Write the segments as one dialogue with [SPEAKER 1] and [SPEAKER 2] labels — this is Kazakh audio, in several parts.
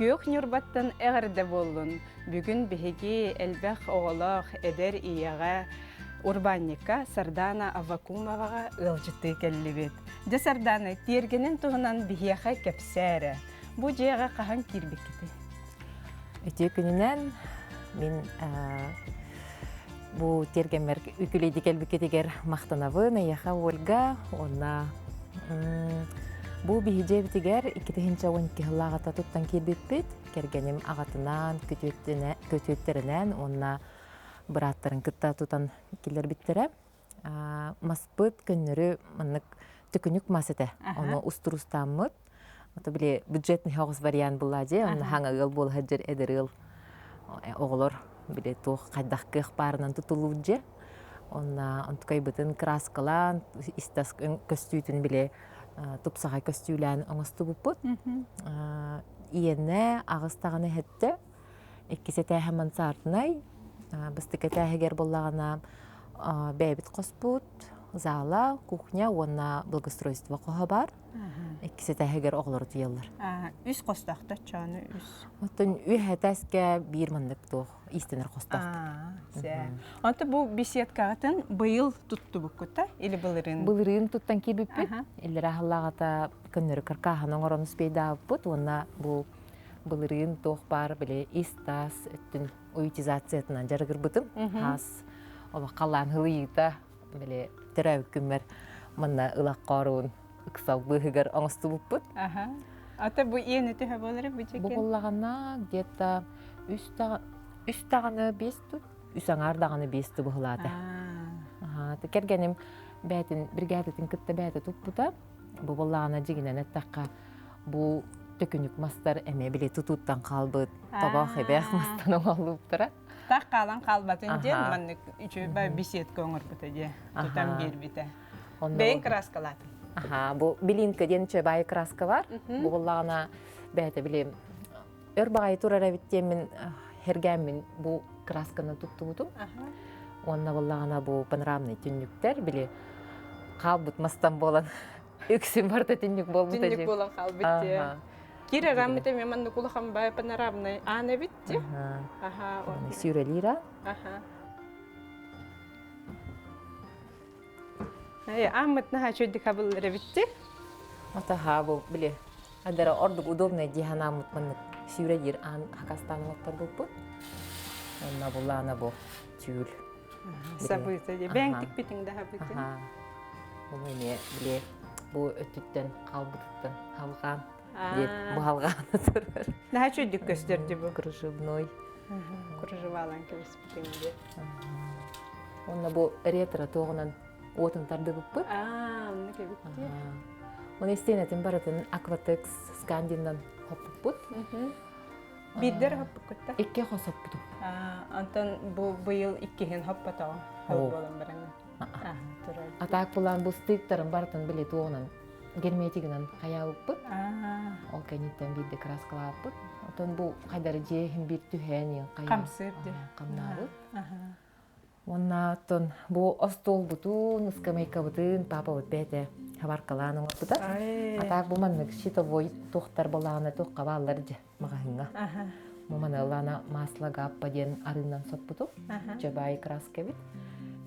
[SPEAKER 1] Күйөк нюрбаттан әғірді болын. Бүгін бігі әлбәқ оғылақ әдер ияға урбанника Сардана Аввакумоваға ылжытты кәллібет. Де Сардана тергенін тұғынан бігеға кәпсәрі. Бұ жеға қахан кирбек кеті?
[SPEAKER 2] Өте күнінен мен бұл тергенмер үкілейді кәлбек кетегер мақтанавын, аяға Ольга, онна бұл бігі бітігер 2-12 ғылағата тұттан кирбекпет, кергенім ағатынан, көтөттерінен, онна бұраттарын күтті тұтан келер біттері. Маспыт күннері мұнық түкінік масыты, оны ұстырыстамыд. Ота біле бюджетный хоғыз вариант бұладе, оны хаңа ғыл бол хаджар әдір ғыл оғылыр біле тоқ қайдақ кех барынан тұтылуды. Онна онтықай бұтын краскалан, истас көстүйтін біле тұпсағай көстүйлән оңысты бұппыт. Иенне ағыстағаны хетті, еккесе тәхімін сартынай, бістікі тәхігер болағына бәйбіт қоспыт, зала, кухня, онна благоустройство қоға бар. Еккесе тәхігер оғылыр түйелір.
[SPEAKER 1] Үс қостақты чаны үс?
[SPEAKER 2] Оттын үй әтәске бір мұндық тоқ, истенер қостақты.
[SPEAKER 1] Онты бұл беседкағытын бұйыл тұтты бұққыта, елі бұлырын?
[SPEAKER 2] Бұлырын тұттан кебіппет. Елдер ағылағата күннері кіркахан оңырын ұспейді ауыппыт, онна бұл бұлырын тоқ бар, біле истас, өттін уютизациятынан жарығыр бұтым. Хас, ола қалан ғылыйыта, біле түрәуік күмір мұнна ұлақ қаруын ұқсау бұғығыр оңысты бұппыт.
[SPEAKER 1] Ата бұл ені түхі болыры бұчекен?
[SPEAKER 2] Бұл болағына где-то үс тағаны 5 тұт, үс аңардағаны 5 тұт бұғылады. Кергенім бригадетін күтті бәді тұппыта, бұл болағына жегінен әттаққа бұл төкінік мастар әме біле тұтуттан қалбыт, табақ әбәқ мастан оғалып тұра.
[SPEAKER 1] Тақ қалан қалбатын ден, мәнік үші беседка оңыр бұта де, тұтан бер біті. Бәйін краскалады.
[SPEAKER 2] Бұл білінкі денче бай краска бар. Бұл болағына бәді білем. Өр бағай тұрар әвіттемін, хергәмін бұл красканы тұтты бұтым. Онна болағына бұл панорамный түнніктер біле қалбыт мастан болан үксін барда түннік бол бұта же.
[SPEAKER 1] Түннік болан қалбытте. Кері рамыты меманды құлықам бай панорамный аны бітте?
[SPEAKER 2] Сюрелира.
[SPEAKER 1] Амытна чөйді қабылары бітті?
[SPEAKER 2] Отаға бұл біле. Адара ордық удобный дихана мұтманық сюрелир ан хақастаның оттар бұл бұл. Онна бұлағына бұл түйіл.
[SPEAKER 1] Сабыйты де. Бәң тік бітіңді қабыты?
[SPEAKER 2] Бұл өне біле бұл өттіттен қалбыттын қалған. Бұл қалғаны тұрыр.
[SPEAKER 1] Наға чөйдік көстерді бұл?
[SPEAKER 2] Кружевной.
[SPEAKER 1] Кружевалан көс бітіңді.
[SPEAKER 2] Онна бұл ретро тоғынан отын тарды бұппы.
[SPEAKER 1] Оны кебітті.
[SPEAKER 2] Оны істенетін баратын Акватекс Скандиндан хоппыппыт.
[SPEAKER 1] Биддер хоппыкытта?
[SPEAKER 2] Икке хосып бұту.
[SPEAKER 1] Антон бұйыл иккеген хоппатау. Хау болын біріңі.
[SPEAKER 2] Атақ бұлан бұл стыктарын баратын біле тоғынан герметигінен қая бұппыт. Ол кәнеттен бидде краскала бұппыт. Отын бұл қайдары жейхін бір түхәне
[SPEAKER 1] қамсырды.
[SPEAKER 2] Қамнарыт. Онна тон бұл остол бұтын, скамейка бұтын, папа бұт бәді хабар қаланың бұта. Атақ бұл маннық щитовой тоқтар болағына тоққа балар жа мағағынға. Мұманы ұлана масла ғаппа ден арыннан сот бұту. Жабай краска бит.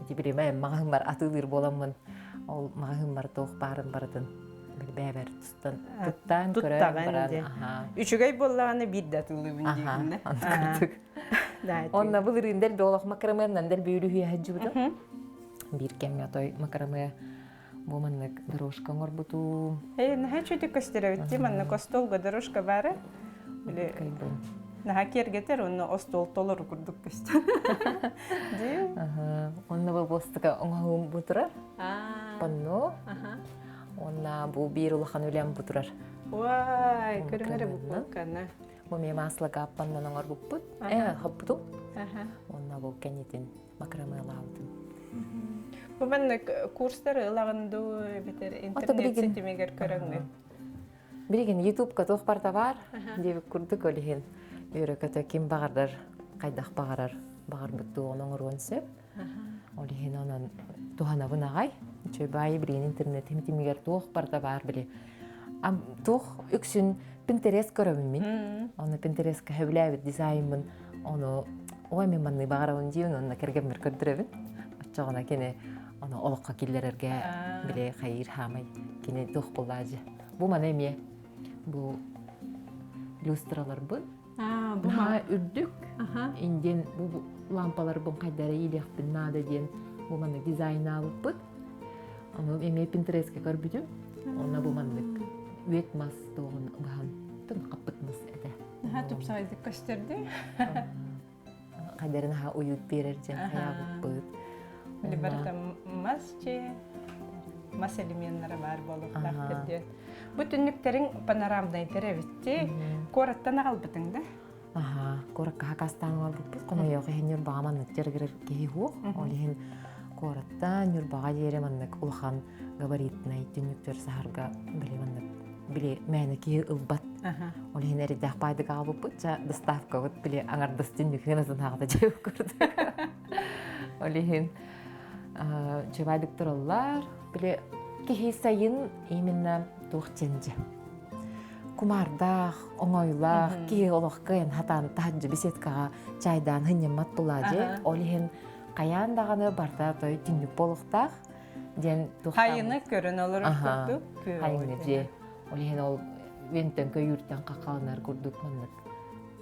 [SPEAKER 2] Дебірем әм мағағын бар атылыр боламын. Ол мағағын бар тоқ барын барытын. Бәбәр тұттан көрін баран.
[SPEAKER 1] Үшігай болағаны бидді атылыбын дегінді.
[SPEAKER 2] Онна бұл үріндер болақ макарамернан дәл бөйлі хүйе хаджы бұды. Bir кәмге той макараме боманнық дорожка оңыр бұту.
[SPEAKER 1] Наға чөйті көстері өтті, манны костолға дорожка бәрі. Наға кергетер, оны остол толыр күрдік көсті.
[SPEAKER 2] Онна бұл бостыға оңағым бұтырар. Панно. Онна бұл бір ұлақан өлем бұтырар.
[SPEAKER 1] Уай, көріңері бұл болқаны.
[SPEAKER 2] Моме масла гаппаннан оңар бұппыт. Хаппыту. Онна бұл кәнетін макраме лаудын.
[SPEAKER 1] Бұл мәнні курстары ұлағынды бітер интернет сетімегер көріңі?
[SPEAKER 2] Білген YouTube-ка тоқ барда бар, деп күрдік өліген. Үйрі көті кем бағардар, қайдақ бағарар, бағар бұтты оның ұруын сеп. Өліген оның туғана бұнағай. Чөй бай білген интернет емтемегер тоқ барда бар біле. тух үксүн Pinterest көрөмүн мен. Оны Pinterest'ка хөбләбит дизайнмын. Оны ой мен манны багарабын диюн, оны кергем бер көрдүрөбүн. Очогуна кене оны олокка киллерерге биле хайыр хамай кене тух булажы. Бу мана эме. Бу люстралар бу.
[SPEAKER 1] Бу
[SPEAKER 2] Ма үрдүк. Инден бу лампалар бу кайдары илехпин нада ден. Бу мана дизайн алып бут. Оны эме Pinterest'ка көрбүдүм. Оны бу маннык үет мас тоғын ұған түн қаппыт мас әді.
[SPEAKER 1] Түп сайдық көстерді.
[SPEAKER 2] Қадарын ұйып берер жен қая бұппыт.
[SPEAKER 1] Білі барда мас че, мас элементтері бар болуқтар түрден. Бұ түнніктерің панорамдай теревітте, қораттан ағалбытың да?
[SPEAKER 2] Қоракка хақастан албыппыт. Қона еуға хен үрбағаманнық жергірер кейі оқ. Олы хен қораттан үрбаға жереманнық ұлған габаритнай түнніктер сағарға білеманнық. Биле мәне ки ылбат. Ол хенери дахпайды кабып бутча доставка вот биле аңар дыстын хеназын хагда жеп көрдүк. Ол хен чебайдык тураллар биле ки сайын именно тухченже. Кумардах, оңойлах, ки олохкын хатан таджы беседкага чайдан хыннемат булажы. Ол хен каян даганы барда той түннүк болуктах. Ден тухтан.
[SPEAKER 1] Хайыны көрін олар көрдік.
[SPEAKER 2] Хайыны же. Олеген ол вентен көйүртен қақалынар көрдік мандық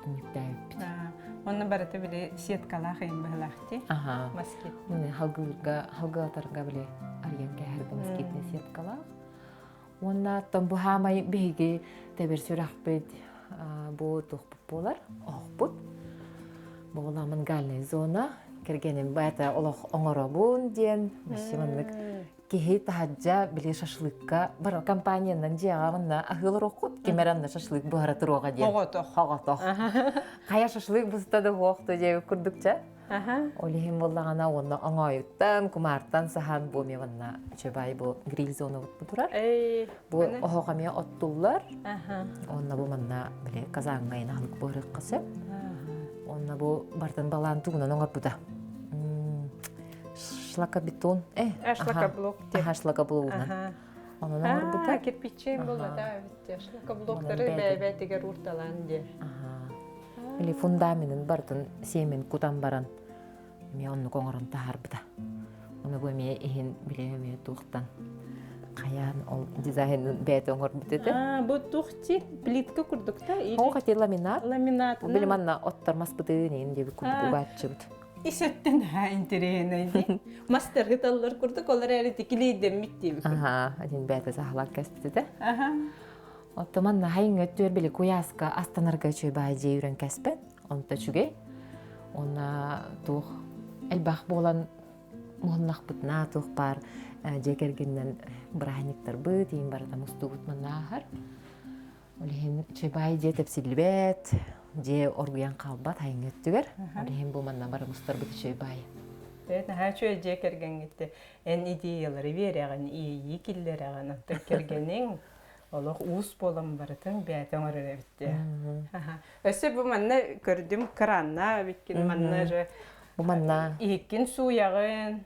[SPEAKER 2] түніктәйіп бит.
[SPEAKER 1] Оны барыты біле сеткала қайын бағылақты? Маскет.
[SPEAKER 2] Халғылатарға біле арген кәхіргі маскетіне сеткала. Онна аттан бұ хамай бейге тәбір сөрақ бет бұ тұқпып болар, оқпыт. Бұғыламын ғалны зона. Кергенім бәті олық оңыра бұн ден. Мәшімандық кихи тахаджа биле шашлыкка бар компаниянан жагамына ахылыр окут кемеранна шашлык бара турга ден. Хогото. Кая шашлык бустады хоқты жеп көрдүкчө. Олихим боллагана онна оңоюттан кумартан сахан бу меванна чебай бу гриль зона бут турар. Бу охогаме оттуллар. Онна бу манна биле казангайна халык борык кысы. Онна бу бартан балан тугунан оңор буда. Шлакобетон.
[SPEAKER 1] Шлакоблок.
[SPEAKER 2] Шлакоблогунан. Онун оңор буда.
[SPEAKER 1] Кирпичен болду да, шлакоблоктары бәйбәтигер урталан де.
[SPEAKER 2] Или фундаментин бартын семен кутан баран. Ме онну коңорон тахар буда. Оны бу ме ихин билеме тухтан. Каян ол дизайнын бәйт оңор бутеде.
[SPEAKER 1] Бу тухти плитка курдук та?
[SPEAKER 2] Ол кати ламинат.
[SPEAKER 1] Ламинат.
[SPEAKER 2] Билеманна оттармас бутыын деп курдук бачыбыт.
[SPEAKER 1] Исеттен интерейнайди. Мастер гыталлар курдук, олар әрі текилейден миттейбі курдук.
[SPEAKER 2] Один бәйті сахалак кәспетеді. Оттаманна хайын өттөр білі куяска астанарға чөй бай жейурен кәспет. Онта чүгей. Онна тух әлбақ болан мұғыннақ бұтна тух бар жекергеннен бірайниктар бұт, ең барата мұсту бұтманна ағар. Олеген чөй бай же тепсілбет, же оргуян қалбат хайын өттігер. Олеген бұманна бары мұстар бұты чөй бай.
[SPEAKER 1] Чөй жекерген кетті. Ән идеялары вереген, ие киллер аған аттыр кергенің. Олық уыс болам барытын бәйті оңыр өребітті. Өсі бұл манна көрдім кранна біткен манна жа.
[SPEAKER 2] Бұл манна.
[SPEAKER 1] Иеккен суяғын,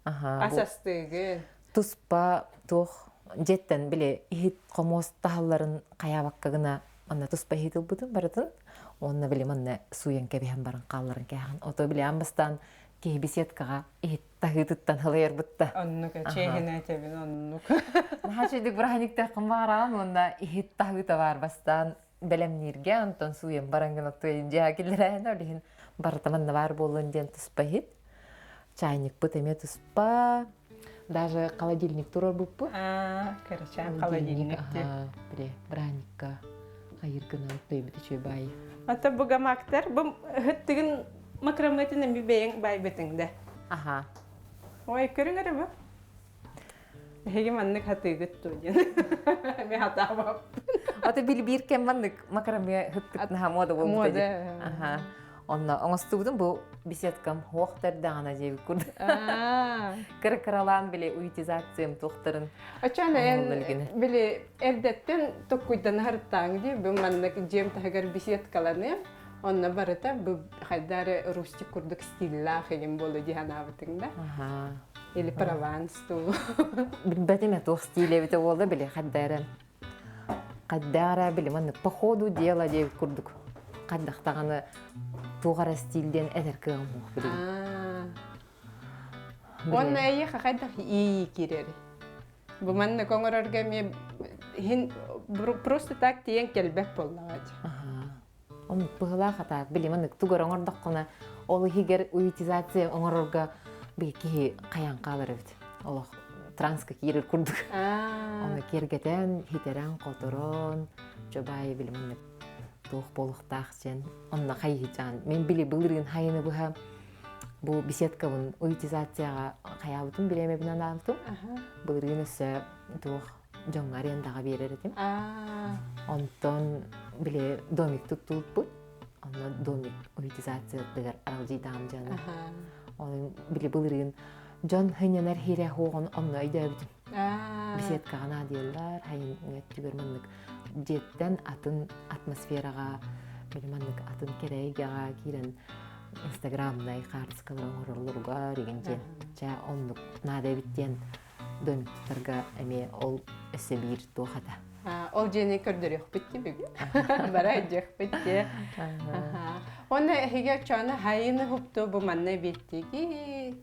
[SPEAKER 1] асастығын.
[SPEAKER 2] Туспа тух жеттен біле ихит қомос тағыларын қаябаққығына манна туспа ихитіл бұдын барытын. Онна біле манна суян кәбіған барын қалларын кәған. Ото біле амбастан кей беседкаға ихит тағытыттан хылайыр бұтта.
[SPEAKER 1] Оннука, чейхін әтебін оннука.
[SPEAKER 2] Нахачыдық бірханиктер қымбағараған, онда ихит тағыта бар бастан бәлемнерге, антон суен барангын оттуен жа келдер әйін олығын барытаманна бар болуын ден тұспа хит. Чайник бұт әме тұспа, даже холодильник тұрар бұппы.
[SPEAKER 1] Кәрчан холодильникте.
[SPEAKER 2] Біле, бірханикка қайыргына оттой біті чөй байы.
[SPEAKER 1] Ата бұғамақтар, бұл ғыттығын макрометінің бейін бай бітіңді. Ой, көріңір бі? Хеге маннык хаты гытту ден. Мен хата бап.
[SPEAKER 2] Ата бил кен маннык макраме хыттыкны хамода болду.
[SPEAKER 1] Мода.
[SPEAKER 2] Онна оңостубдун бу беседкам хоқтардан ажебі көрді. Кыркыралан биле уютизациям тоқтарын.
[SPEAKER 1] Ачана биле эрдеттен токкуйдан харттаң ди бу маннык жем тагар беседкаланы. Онна барыта бу хайдары русчик курдук стилла хеген болду диханабытыңда. Или Прованс ту.
[SPEAKER 2] Бәтеме тоқ стиле бите болды биле хайдары. Каддара билиманнык по ходу дела деп курдук. Каддактаганы тугара стилден эдеркегем мух билим.
[SPEAKER 1] Он эйе хахайда ии кирери. Бу манна коңорорга ме хин просто так тиен келбек боллагач.
[SPEAKER 2] Он пыгыла хата билиманнык тугар оңордоккуна ол хигер уютизация оңорорга бики каян калыр бит. Олох транска кирер курдук. Оны кергетен хитерен которон жобай билиманнык тух болуктак сен онна хайжан мен били былырын хайны буга бу беседкабын уютизацияга каябытын билеме бинан алып былырын өсө тух жоң арендага берер этим. Онтон биле домик туттулпут. Онна домик уютизация дегер алжидам жана. Оны биле былырын жон хынянар хире хогон онна айдабыт. Беседкага надиялар хайын өттүгөрмөнлүк жеттен атын атмосферага билиманнык атын керегага кирен инстаграмдай картскалар оңорлорга дегенде жа онлук надебиттен домиктарга эме ол эсебир тухата.
[SPEAKER 1] Ол жени көрдөрөк битти биг. Бара жек битти. Оны хиге чана хайны хупту бу манна биттиги.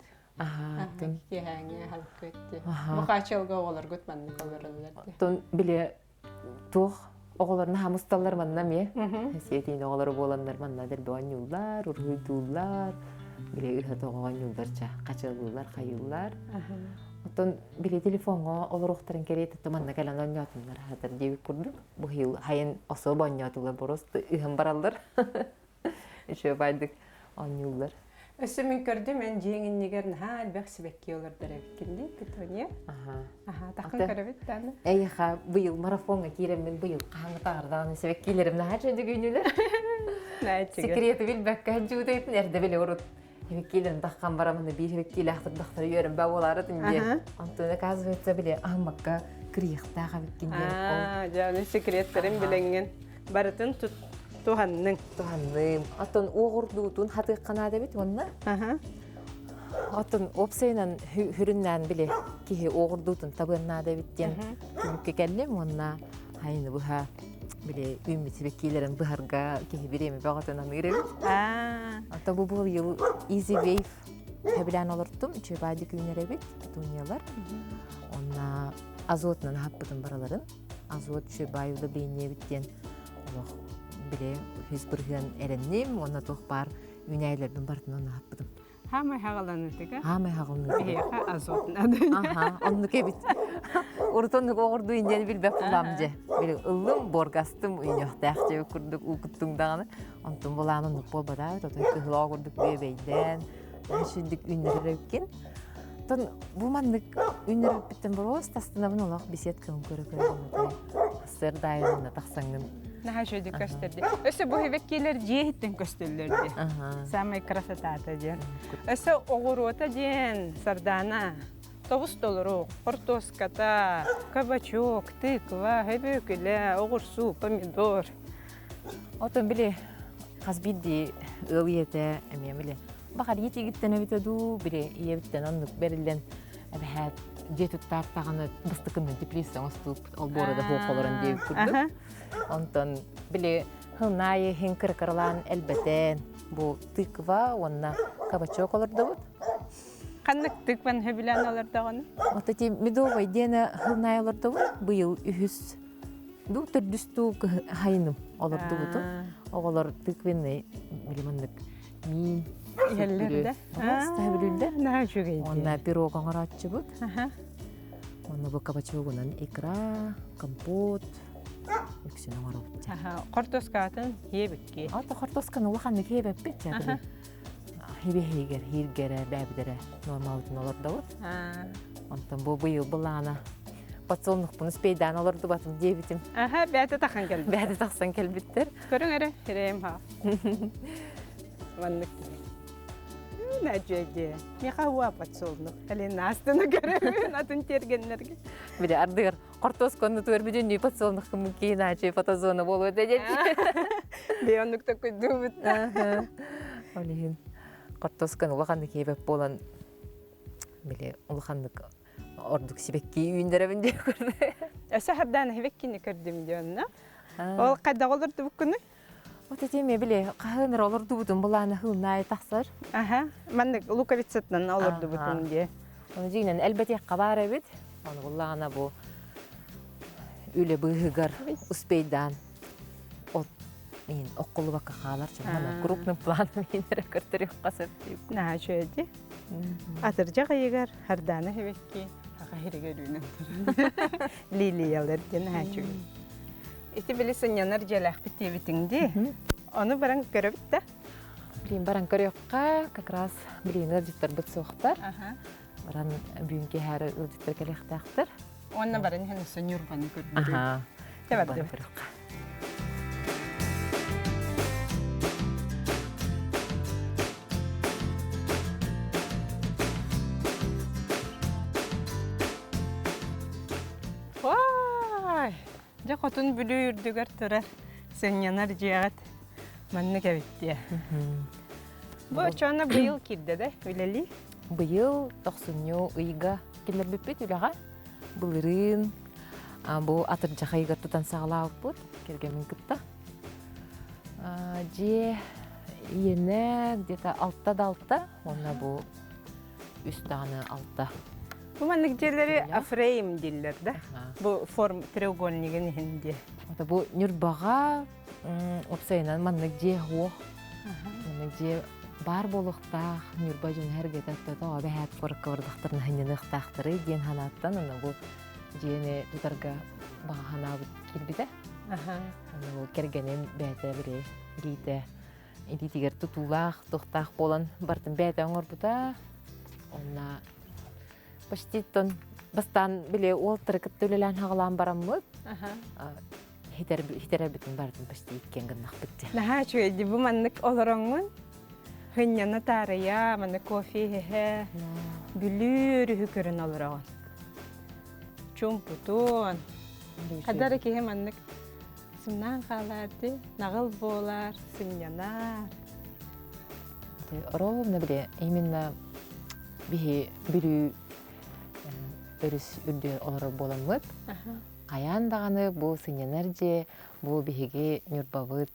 [SPEAKER 1] Тен кехаңе халкетти. Бу качылга олар гот манны колорлар.
[SPEAKER 2] Тон биле тух оголорна хамысталлар манна ме. Сетин оголор боландар манна дер бонюллар, ургуйдуллар. Биле ыхат огонюллар ча качылгулар, хайыллар. Тон биле телефонго олоруктарын келет томанна келен оньотулар хатыр деп курдук. Бу хил хайын осо боньотулар просто ыхым бараллар. Ишө байдык оньуллар.
[SPEAKER 1] Өсө мен көрдүм мен жеңин негерин албек сибекки олар дерекинди питония. Такын көрөбүт таны.
[SPEAKER 2] Эйха быйыл марафонга кирем мен быйыл каңтардан сибеккилеримне хачыды күнүлөр. Секрети билбекке жуудейтин эрде беле урут. Сибеккилерин таккан барамын бир сибеккиле актырдактар үйөрүм бабалары динде. Антон оказывается биле аммакка криехтага биткинде.
[SPEAKER 1] Жаны секреттерин биленген. Барытын туханның.
[SPEAKER 2] Атын оғырдуутун хатыйққана дебит онна. Атын опсайнан хүрүннән биле кихи оғырдуутун табынна дебиттен күнүкке келлем онна хайны буха биле үммитибеккилерин быһарга кихи биреме багатынан иребит. Ата бу ел easy wave хебилан олортум чебади күнеребит туниялар. Онна азотнан хаппытын бараларын азот чебай удобрениебиттен биле физбурген эренним онна тохпар үнәйлердин бартынан хаппытым.
[SPEAKER 1] Хамай хагаланытыга.
[SPEAKER 2] Хамай хагаланытыга.
[SPEAKER 1] Эха азотнан.
[SPEAKER 2] Онну кебит. Уртонну огорду инден билбеп буламже. Били ыллым боргастым үйнөктәкче курдук укуттуңдаганы. Онтун буланын болбада, тотой кыгла курдук бебейден. Шүндүк үннөрөккен. Тон бу маннык үннөрөп биттен болос тастынабын олак беседкам көрө. Сырдайына таксаңын.
[SPEAKER 1] Наха шөйдік көстерді. Өсі бұл хебеккейлер жейттен көстерлерді. Самай красотата ден. Өсі оғыруыта ден сардана. Тобус толыру, картоската, кабачок, тыква, хебекелі, оғырсу, помидор.
[SPEAKER 2] Отын біле, қазбидді ылыеті әме біле. Бақар етегіттен өбітеду, біле, ебіттен аннық берілден әбәхәт жетіттар тағаны бұстықынды депрессияң ұстып, ол борада хоқоларын дейіп күрді. Онтон біле, хылнайы хен кіркірлан әлбәтен, бұл тыква, онна кабачок оларды бұд.
[SPEAKER 1] Қаннық тыкван хөбілән оларды ғаны?
[SPEAKER 2] Отати медовай дені хылнай оларды бұд, бұйыл үхіс. Ду түрдүсту хайным оларды бұд. Оғалар тыквенне, білімандық, мин,
[SPEAKER 1] Еллерді?
[SPEAKER 2] Стабилюлді.
[SPEAKER 1] Наға жүгейді.
[SPEAKER 2] Онна пирог аңыратчы бұд. Онна бұл кабачогынан икра, компот, үксен аңырапты.
[SPEAKER 1] Қортоскатын ебікке.
[SPEAKER 2] Ата қортосканы ұлақанды кейбәп бет жәбілі. Хебе-хейгер, хейгері, бәбідері нормалытын оларды бұд. Онтан бұл бұйыл бұлағына патсолнықпын үспейдан оларды батым дебітім.
[SPEAKER 1] Бәді тақсан келбіттер.
[SPEAKER 2] Бәді тақсан келбіттер.
[SPEAKER 1] Көрің әрі, херейім ха. Ваннық Нәжеге. Меха уа патсолнық. Әлен астыны көрімін атын тергенлерге.
[SPEAKER 2] Біле, ардығыр қортосконны көрбіден не патсолныққым кейін ачы фотозоны болу өтедет.
[SPEAKER 1] Бейонлықта көйді бұтта.
[SPEAKER 2] Олеген қортосканы ұлақанды кейбәп болан біле, ұлақандық ордук сибекки үйүндөрөбүн деп көрдү.
[SPEAKER 1] Эсе сардана хевеккини көрдүм дионна. Ол кайда олорду бүкүнү?
[SPEAKER 2] Вот эти мебели кахыныр олорду бутун буланы хылнай тахсар.
[SPEAKER 1] Аха. Мен луковицаттан олорду бүтүн ди.
[SPEAKER 2] Оны жигинен элбете кабар эбит. Оны буллагана бу үле быгыгар успейдан от мен оккулу бакка халар чамана крупный план менере көртөрүп касып.
[SPEAKER 1] На чөйди. Атыржа кайгар сардана хевекки. Ага херегерүнө. Лилиялар ден хачу. Эти билесен янар жалах битебитинди. Оны баран көрөбүт да.
[SPEAKER 2] Блин, баран көрөкка как раз блин ырдыктар бут соктар.
[SPEAKER 1] Аха.
[SPEAKER 2] Баран бүгүнкү хары ырдыктар келектактыр.
[SPEAKER 1] Онна баран хана сонюрбаны көрдүрү.
[SPEAKER 2] Ага.
[SPEAKER 1] Тебат. Вай! Жа котун бүлүрдүгөр турар. Сенянар жиягат. Манны кебитти. Бу чона быйыл кирде да, үлели.
[SPEAKER 2] Быйыл 90 ыйга келер биппит үлага. Былырын бу атыр жахайга тутан сагалаап бут кергемин кытта. Же ене где-то 6-6, онна бу үстаны 6.
[SPEAKER 1] Бу маннык жерлери афрейм диллер да. Бу форм треугольнигин хинди.
[SPEAKER 2] Ата бу нюрбага опсайнан маннык же хо. Маннык же бар болуктах нюрба жон хергете тата бәһәт форкордактырны хиннехтактыры ден ханаттан аны бу жене тутарга багана килбиде.
[SPEAKER 1] Аха.
[SPEAKER 2] Аны кергенем бәте бире илите. Илитигер тутулах, тохтах болан бартын бәте оңорбута. Онна почти тон бастан биле олтыр кыттөлелән хагалан бараммыт.
[SPEAKER 1] Аха.
[SPEAKER 2] Хитер битин бардым почти иккен гыннак битте.
[SPEAKER 1] Наха чуйди бу маннык олороңмун. Хынняна тарая, маны кофе хе. Бүлүр хүкөрөн олорогон. Чумпутун. Кадар ки маннык сымнан каларды, нагыл болар, сынянар.
[SPEAKER 2] Ровно биле именно бихи билүү өрүс үрдү олор боламыт. Каян даганы бу сынянар же бу бихиге нюрбабыт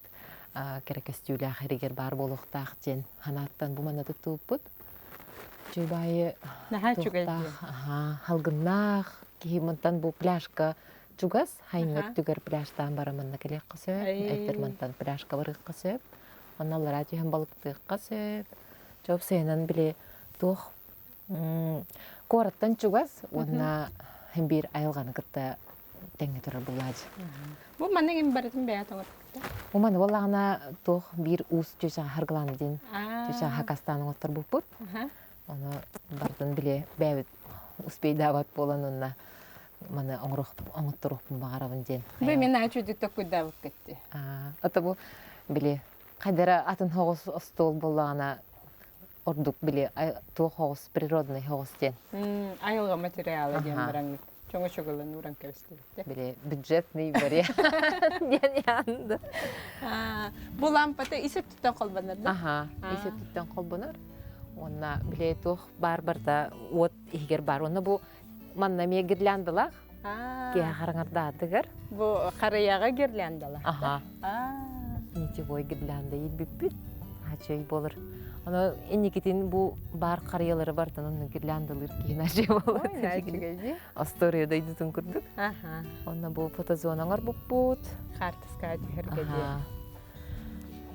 [SPEAKER 2] керекестүүлө ахиригер бар болуктак жен ханаттан бу мана туттуппут. Жубайы
[SPEAKER 1] Наха чугайди.
[SPEAKER 2] Халгыннах кийимонтан бу пляжка чугас хайнгыт түгер пляжтан бараманна келек кысып, айтермантан пляжка барык кысып, аналар атыхан балыктык кысып. Жоп сенен биле тох кораттан чугас, онна бир айылганы кытта теңе турар буллажы.
[SPEAKER 1] Бу маннык им бардым бәят оңор.
[SPEAKER 2] Уманы боллагана тох бир ус жөжа харгыланы ден. Жөжа хакастанын оттор буппут. Оны бардын биле бәбит успейдават болан онна маны оңоттуруқпын бағарабын ден.
[SPEAKER 1] Бу мен ачуды токудавып кетти.
[SPEAKER 2] Ата бу биле кайдара атын хоғыз остол боллагана ордук биле тох хоғыз природный хоғыз ден.
[SPEAKER 1] Айылга материалы ден бараңыт. Чоңо чоголан уран кебистебитте.
[SPEAKER 2] Биле бюджетный вариант ден янды.
[SPEAKER 1] Бу лампата исеп туттан колбанар да?
[SPEAKER 2] Исеп туттан колбанар. Онна биле тох бар-барда от игер бар. Онна бу манна ме гирляндалах. Ке хараңардадыгар.
[SPEAKER 1] Бу хараяга гирляндалах.
[SPEAKER 2] Ничего гирлянда илбиппит. Хачой болыр. Аны энникитин бу бар карыялары бартан аны гирляндалыр кийин аже болот.
[SPEAKER 1] Ой, начигайди.
[SPEAKER 2] Асторияда идитин көрдүк. Онна бу фотозонаңар буппут.
[SPEAKER 1] Хартыска хергеде.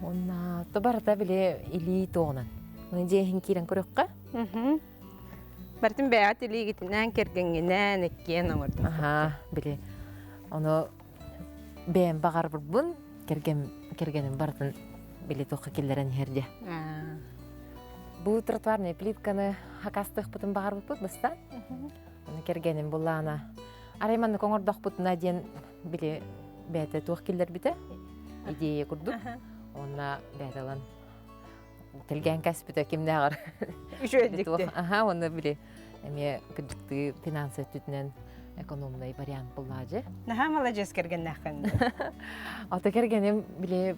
[SPEAKER 2] Онна тобарда биле или тоонан. Оны жейхин кирен көрөккө.
[SPEAKER 1] Бартын бәят илигитинен кергенгенен эккен оңордум.
[SPEAKER 2] Биле. Оны бәм багар бурбун кергенин бартын биле тохка келдерен херде. Бу тротуарный плитканы хакастык бутун багар бурбут баста. Оны кергенин буллана. Арайманны коңордок бутуна ден биле бәте тох келдер бите. Идея курдук. Онна бәталан телген кәсбите кимдагар.
[SPEAKER 1] Үшөдүктү.
[SPEAKER 2] Оны биле эме кырдыкты финансы түтүнөн экономный вариант буллажы.
[SPEAKER 1] Наха молодец кергеннахын.
[SPEAKER 2] Ата кергенем биле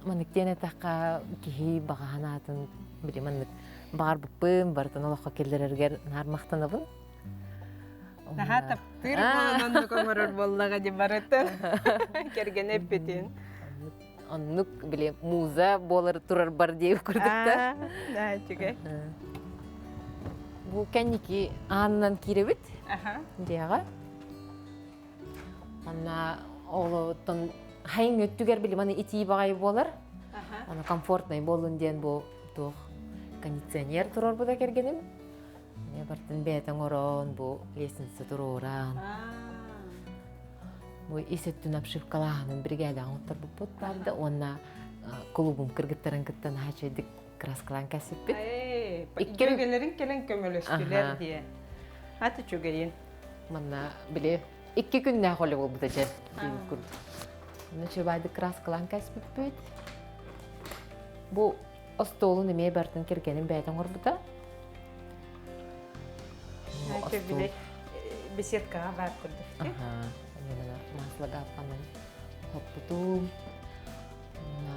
[SPEAKER 2] маныктен атакка кихи баганатын биле манык бар буппын бартан олокко келдерергер нар мактанабын.
[SPEAKER 1] Наха таптыр болонон көмөрөр боллага ди барыттан. Керген эппетин.
[SPEAKER 2] Оннук биле муза болар турар бар деп курдукта.
[SPEAKER 1] Да, чугай.
[SPEAKER 2] Бу кенники аннан киребит.
[SPEAKER 1] Аха.
[SPEAKER 2] Диага. Анна олотон хайң өттүгер биле маны ити багай болар.
[SPEAKER 1] Аха.
[SPEAKER 2] Аны комфортный болун ден бу тух кондиционер турар буда кергеним. Не бартын бетен орон бу лестница туруран. Бу исеттүн обшивкалаанын бригада оттор бупут барды. Онна клубум кыргыттарын кыттан хачыдык краскалан касиппит.
[SPEAKER 1] Иккелерин келен көмөлөстүлөр дие. Аты чугайын.
[SPEAKER 2] Манна биле 2 күннә холы болду да жер. Нече байды краскалан касиппит. Бу остолун эме бартын кергеним бәйтен орбута.
[SPEAKER 1] Ачы биле беседкага бар курдук.
[SPEAKER 2] Ага. Yana maslaga panan hopputum. Na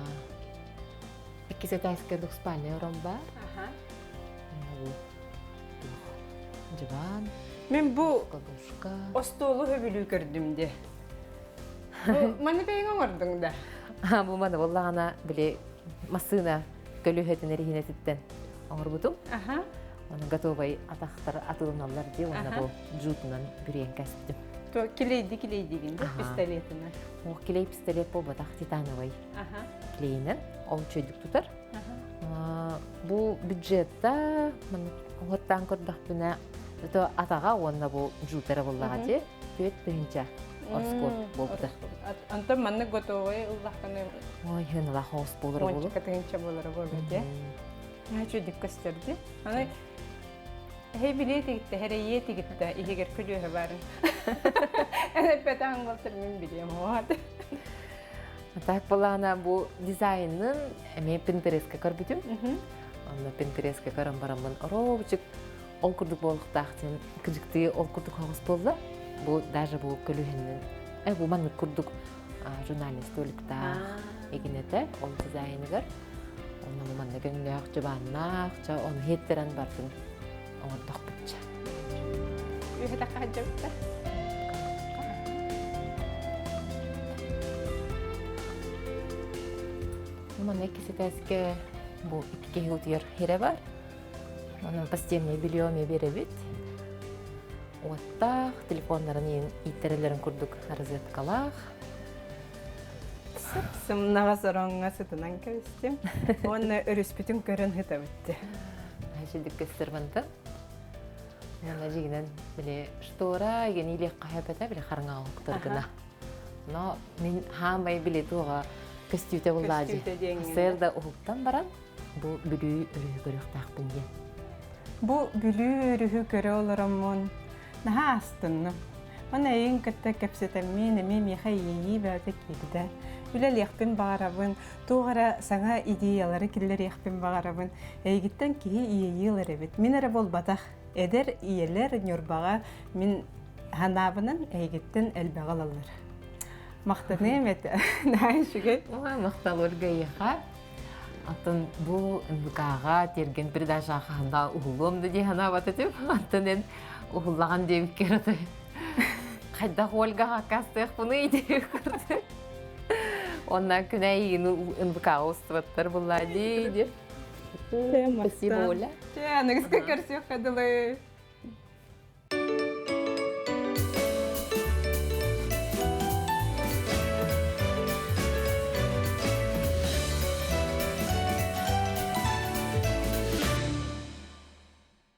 [SPEAKER 2] ikkisi täskerduk spalne romba.
[SPEAKER 1] Аха.
[SPEAKER 2] Divan,
[SPEAKER 1] Мен бу
[SPEAKER 2] подушка.
[SPEAKER 1] остолу хөбүлүү көрдүм де. Маны бейин оңордуң да.
[SPEAKER 2] Бу мана боллагана биле масына көлүхетин эрихинетиттен оңорбутум.
[SPEAKER 1] Аха.
[SPEAKER 2] Аны готовый атактар атылымналар ди, оны бу жутунан бүрен каспитим.
[SPEAKER 1] То килейди гинде пистолетина.
[SPEAKER 2] О клей пистолет болбатак титановый
[SPEAKER 1] Аха.
[SPEAKER 2] клейнен, ол чөйдүк тутар.
[SPEAKER 1] Аха.
[SPEAKER 2] Бу бюджетта мен оттан көрдөхпүнө өтө атага онна бу жутера боллага же төт биринчи оскот болду.
[SPEAKER 1] Антон манны готовый уллахтаны
[SPEAKER 2] Ой, хөнала хос болор болуп.
[SPEAKER 1] мончика тегенче болор болду де. Начу дип көстөрдү. Аны Хей билетигитте, херейетигитте, игер күлүһө барын. Петан болтыр мен билем, вот.
[SPEAKER 2] Так болана бу дизайнын эме Pinterest'ке көрбүтүм. Аны Pinterest'ке көрөм барамын. Оробучук ол курдук болуктактын кыжыкты ол курдук хогус болду. Бу даже бу көлүһүнүн бу маны курдук журналист олукта эгинете ол дизайныгар. Onu manna göngök jıbannak, onu hetteran bartın. Onu dokbutça.
[SPEAKER 1] Ühe dakika hacabıtta.
[SPEAKER 2] Manna ikisi teske bu iki kehutiyer here var. Onun pastemne biliyomi berebit. Otta telefonların itterelerin kurduk rozetkalak.
[SPEAKER 1] Сымнаға сораңға сытынан көстім. Оны өріспетін көрін хыта бітті.
[SPEAKER 2] Хашидік көстерманды. Оны жигінен біле штора еген илек қайапета біле қарыңа оқтыргына. Но мен хамай біле туға көстюте болады. Сырда оқтан баран бұл бүлі үрі көріқтақ білген.
[SPEAKER 1] Бұл бүлі үрі көрі оларамын. Наға астынны. Оны ең күтті көпсетіммен мен мехаййи бәді келді. Үлел яқпен бағарабын, туғара саңа идеялары келер яқпен бағарабын. Әйгіттен кейі иейлер әбет. Мен әрі бол батақ, әдер иелер нөрбаға мен ханабынан әйгіттен әлбәғал алыр. Мақтаны әмет, нәйін шүгет.
[SPEAKER 2] Мақтал Ольга еға. Атын бұл үмбікаға терген передача қағында ұғылымды де ханабаты деп. Антын ұғылаған деп керді. Қайдақ Ольгаға қастық бұны идею көрді. Ondan күнәйін ұнбықа ұстываттар бұлла дейді. Спасибо, Оля.
[SPEAKER 1] Аныңызға көрсек қадылы.